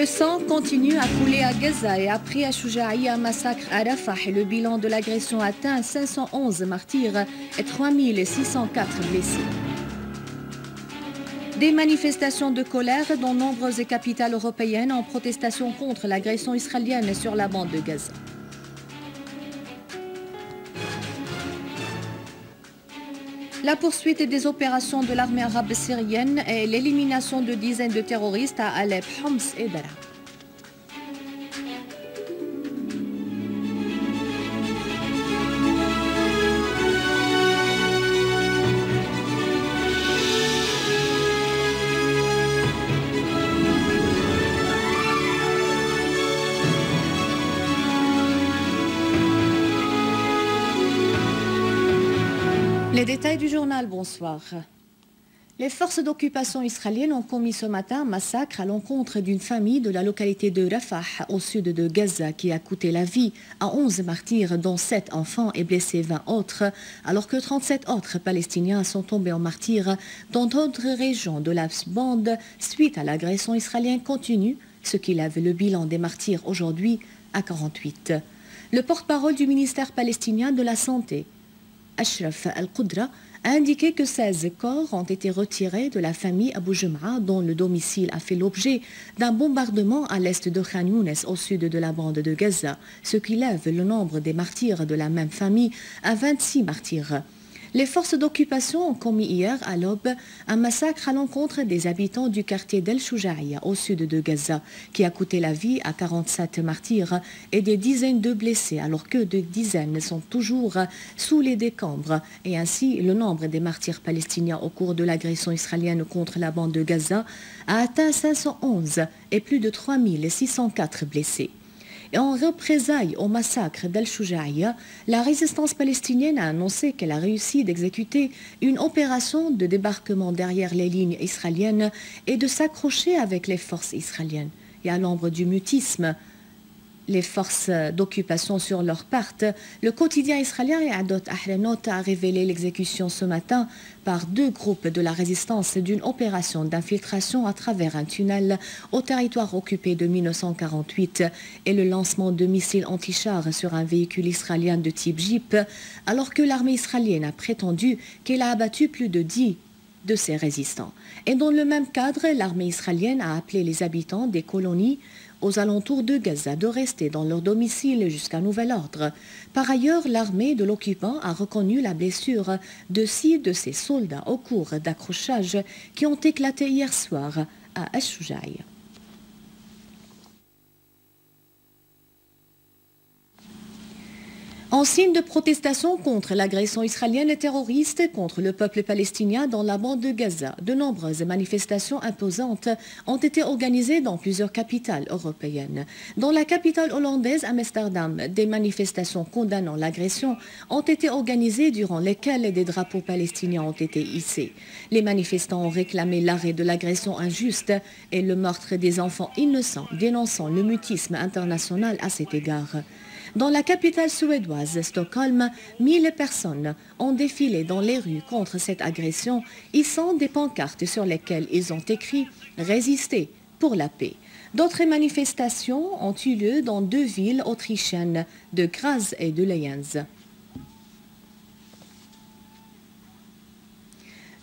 Le sang continue à couler à Gaza et après Shoujaïa, massacre à Rafah, le bilan de l'agression atteint 511 martyrs et 3604 blessés. Des manifestations de colère dans nombreuses capitales européennes en protestation contre l'agression israélienne sur la bande de Gaza. La poursuite des opérations de l'armée arabe syrienne et l'élimination de dizaines de terroristes à Alep, Homs et Daraa. Les détails du journal, bonsoir. Les forces d'occupation israéliennes ont commis ce matin un massacre à l'encontre d'une famille de la localité de Rafah, au sud de Gaza, qui a coûté la vie à 11 martyrs, dont 7 enfants et blessé 20 autres, alors que 37 autres Palestiniens sont tombés en martyrs dans d'autres régions de la bande suite à l'agression israélienne continue, ce qui lève le bilan des martyrs aujourd'hui à 48. Le porte-parole du ministère palestinien de la Santé, Ashraf Al-Qudra, a indiqué que 16 corps ont été retirés de la famille Abu Jum'a, dont le domicile a fait l'objet d'un bombardement à l'est de Khan Younes, au sud de la bande de Gaza, ce qui lève le nombre des martyrs de la même famille à 26 martyrs. Les forces d'occupation ont commis hier à l'aube un massacre à l'encontre des habitants du quartier d'El Shoujaïa, au sud de Gaza, qui a coûté la vie à 47 martyrs et des dizaines de blessés, alors que des dizaines sont toujours sous les décombres. Et ainsi, le nombre des martyrs palestiniens au cours de l'agression israélienne contre la bande de Gaza a atteint 511 et plus de 3604 blessés. Et en représailles au massacre d'El Shoujaïa, la résistance palestinienne a annoncé qu'elle a réussi d'exécuter une opération de débarquement derrière les lignes israéliennes et de s'accrocher avec les forces israéliennes. Et à l'ombre du mutisme, les forces d'occupation sur leur part, le quotidien israélien Adot Ahronot a révélé l'exécution ce matin par 2 groupes de la résistance d'une opération d'infiltration à travers un tunnel au territoire occupé de 1948 et le lancement de missiles anti-chars sur un véhicule israélien de type Jeep, alors que l'armée israélienne a prétendu qu'elle a abattu plus de 10 de ses résistants. Et dans le même cadre, l'armée israélienne a appelé les habitants des colonies aux alentours de Gaza de rester dans leur domicile jusqu'à nouvel ordre. Par ailleurs, l'armée de l'occupant a reconnu la blessure de 6 de ses soldats au cours d'accrochages qui ont éclaté hier soir à Al-Shoujaïa. En signe de protestation contre l'agression israélienne et terroriste contre le peuple palestinien dans la bande de Gaza, de nombreuses manifestations imposantes ont été organisées dans plusieurs capitales européennes. Dans la capitale hollandaise, Amsterdam, des manifestations condamnant l'agression ont été organisées durant lesquelles des drapeaux palestiniens ont été hissés. Les manifestants ont réclamé l'arrêt de l'agression injuste et le meurtre des enfants innocents, dénonçant le mutisme international à cet égard. Dans la capitale suédoise, Stockholm, 1000 personnes ont défilé dans les rues contre cette agression, hissant des pancartes sur lesquelles ils ont écrit « Résister pour la paix ». D'autres manifestations ont eu lieu dans 2 villes autrichiennes, de Graz et de Liège.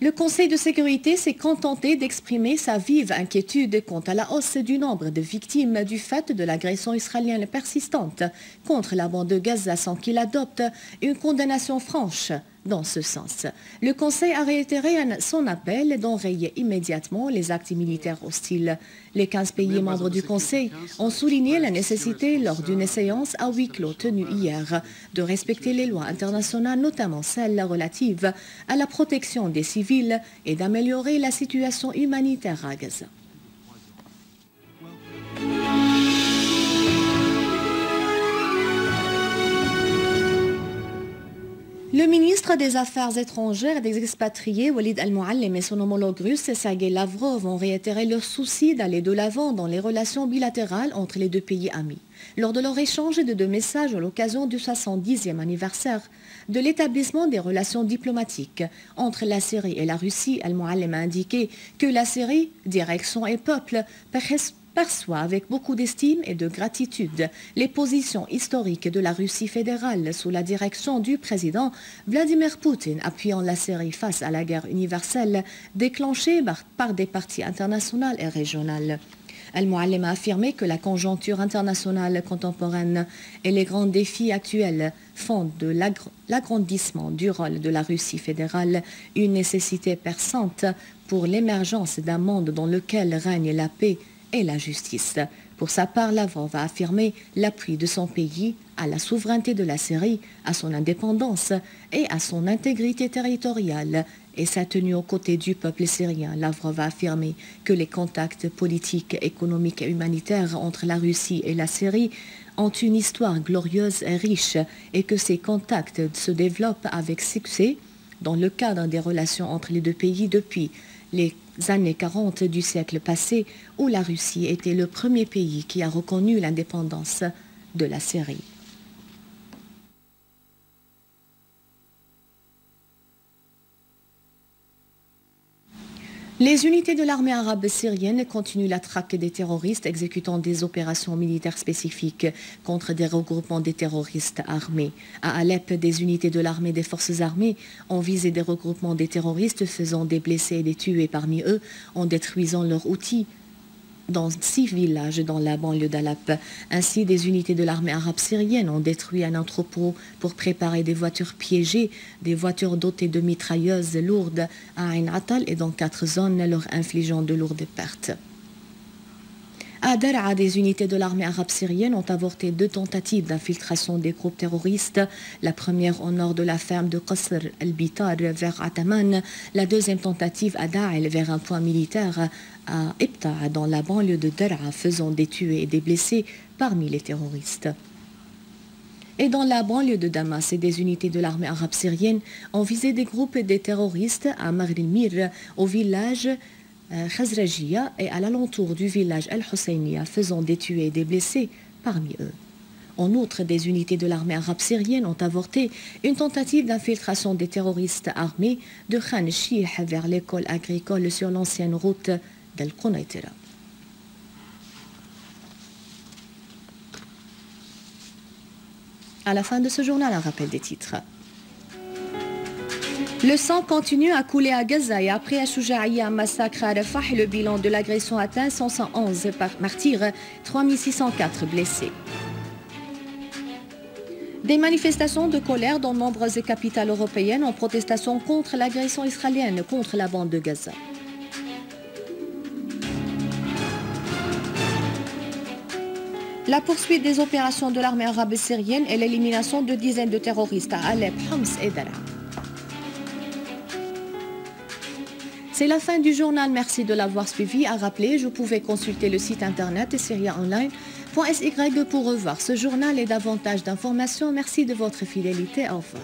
Le Conseil de sécurité s'est contenté d'exprimer sa vive inquiétude quant à la hausse du nombre de victimes du fait de l'agression israélienne persistante contre la bande de Gaza sans qu'il adopte une condamnation franche dans ce sens. Le Conseil a réitéré son appel d'enrayer immédiatement les actes militaires hostiles. Les 15 pays membres du Conseil ont souligné la nécessité, lors d'une séance à huis clos tenue hier, de respecter les lois internationales, notamment celles relatives à la protection des civils et d'améliorer la situation humanitaire à Gaza. Le ministre des Affaires étrangères et des expatriés, Walid Al-Mouallem, et son homologue russe, Sergei Lavrov, ont réitéré leur souci d'aller de l'avant dans les relations bilatérales entre les 2 pays amis. Lors de leur échange de 2 messages à l'occasion du 70e anniversaire de l'établissement des relations diplomatiques entre la Syrie et la Russie, Al-Mouallem a indiqué que la Syrie, direction et peuple, perçoit avec beaucoup d'estime et de gratitude les positions historiques de la Russie fédérale sous la direction du président Vladimir Poutine, appuyant la Syrie face à la guerre universelle déclenchée par des parties internationales et régionales. Al-Muallim a affirmé que la conjoncture internationale contemporaine et les grands défis actuels font de l'agrandissement du rôle de la Russie fédérale une nécessité perçante pour l'émergence d'un monde dans lequel règne la paix et la justice. Pour sa part, Lavrov a affirmé l'appui de son pays à la souveraineté de la Syrie, à son indépendance et à son intégrité territoriale et sa tenue aux côtés du peuple syrien. Lavrov a affirmé que les contacts politiques, économiques et humanitaires entre la Russie et la Syrie ont une histoire glorieuse et riche et que ces contacts se développent avec succès dans le cadre des relations entre les deux pays depuis les années 40 du siècle passé, où la Russie était le premier pays qui a reconnu l'indépendance de la Syrie. Les unités de l'armée arabe syrienne continuent la traque des terroristes exécutant des opérations militaires spécifiques contre des regroupements des terroristes armés. À Alep, des unités de l'armée des forces armées ont visé des regroupements des terroristes, faisant des blessés et des tués parmi eux en détruisant leurs outils dans 6 villages dans la banlieue d'Alep. Ainsi, des unités de l'armée arabe syrienne ont détruit un entrepôt pour préparer des voitures piégées, des voitures dotées de mitrailleuses lourdes à Ain Atal et dans 4 zones, leur infligeant de lourdes pertes. À Daraa, des unités de l'armée arabe syrienne ont avorté 2 tentatives d'infiltration des groupes terroristes. La première au nord de la ferme de Qasr al-Bitar vers Ataman, la deuxième tentative à Da'el vers un point militaire à Ibta dans la banlieue de Daraa, faisant des tués et des blessés parmi les terroristes. Et dans la banlieue de Damas, des unités de l'armée arabe syrienne ont visé des groupes des terroristes à Maghril-Mir, au village Khazrajia et à l'alentour du village Al-Husseiniya, faisant des tués et des blessés parmi eux. En outre, des unités de l'armée arabe syrienne ont avorté une tentative d'infiltration des terroristes armés de Khan Shih vers l'école agricole sur l'ancienne route d'Al-Qunaitira. À la fin de ce journal, un rappel des titres. Le sang continue à couler à Gaza et après Al-Shuja'iyya, un massacre à Rafah, le bilan de l'agression atteint 511 martyrs, 3604 blessés. Des manifestations de colère dans de nombreuses capitales européennes en protestation contre l'agression israélienne contre la bande de Gaza. La poursuite des opérations de l'armée arabe syrienne et l'élimination de dizaines de terroristes à Alep, Homs et Daraa. C'est la fin du journal, merci de l'avoir suivi. À rappeler, je pouvais consulter le site internet syriaonline.sy pour revoir ce journal et davantage d'informations. Merci de votre fidélité, au revoir.